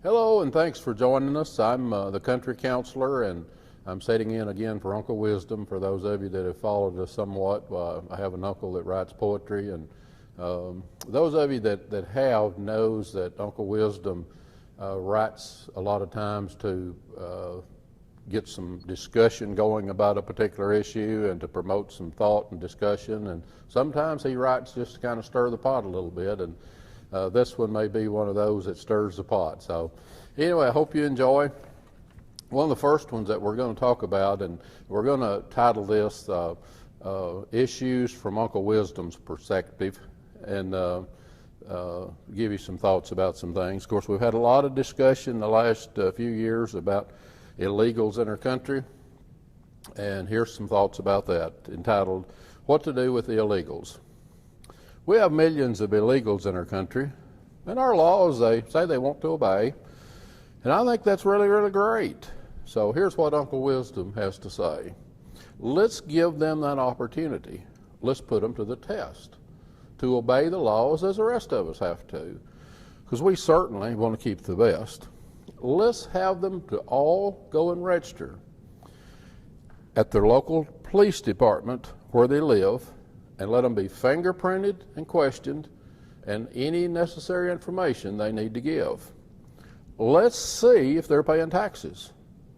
Hello, and thanks for joining us. I'm the country counselor, and I'm sitting in again for Uncle Wisdom. For those of you that have followed us somewhat, I have an uncle that writes poetry, and those of you that have knows that Uncle Wisdom writes a lot of times to get some discussion going about a particular issue and to promote some thought and discussion, and sometimes he writes just to kind of stir the pot a little bit, and this one may be one of those that stirs the pot. So anyway, I hope you enjoy. One of the first ones that we're going to talk about, and we're going to title this Issues from Uncle Wisdom's Perspective, and give you some thoughts about some things. Of course, we've had a lot of discussion the last few years about illegals in our country, and here's some thoughts about that, entitled, What to Do with the Illegals. We have millions of illegals in our country, and our laws, they say they want to obey, and I think that's really, really great. So here's what Uncle Wisdom has to say. Let's give them that opportunity. Let's put them to the test to obey the laws as the rest of us have to, because we certainly want to keep the best. Let's have them to all go and register at their local police department where they live, and let them be fingerprinted and questioned, and any necessary information they need to give. Let's see if they're paying taxes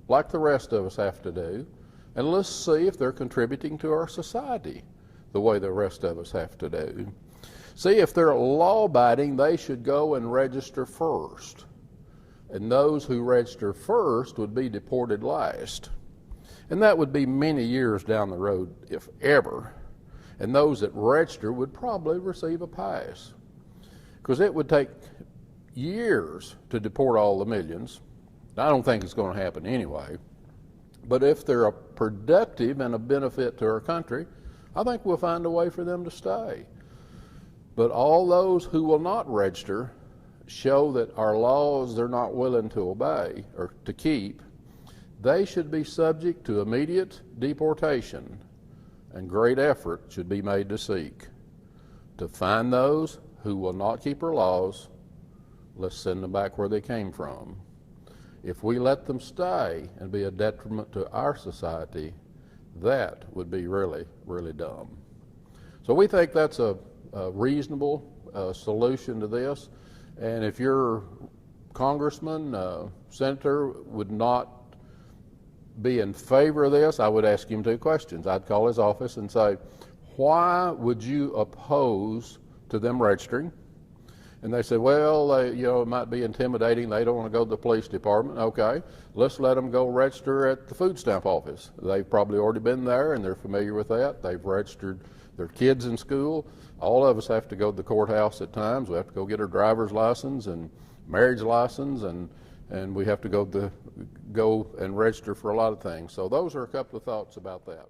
like the rest of us have to do, and let's see if they're contributing to our society the way the rest of us have to do. See, if they're law-abiding, they should go and register first, and those who register first would be deported last, and that would be many years down the road, if ever. And those that register would probably receive a pass, because it would take years to deport all the millions. I don't think it's going to happen anyway, but if they're a productive and a benefit to our country, I think we'll find a way for them to stay. But all those who will not register show that our laws they're not willing to obey or to keep. They should be subject to immediate deportation, and great effort should be made to seek. To find those who will not keep our laws, let's send them back where they came from. If we let them stay and be a detriment to our society, that would be really, really dumb. So we think that's a reasonable solution to this. And if your congressman, senator would not be in favor of this, I would ask him two questions. I'd call his office and say, why would you oppose to them registering? And they said, well, it might be intimidating. They don't want to go to the police department. Okay, let's let them go register at the food stamp office. They've probably already been there and they're familiar with that. They've registered their kids in school. All of us have to go to the courthouse at times. We have to go get our driver's license and marriage license, and we have to go and register for a lot of things. So those are a couple of thoughts about that.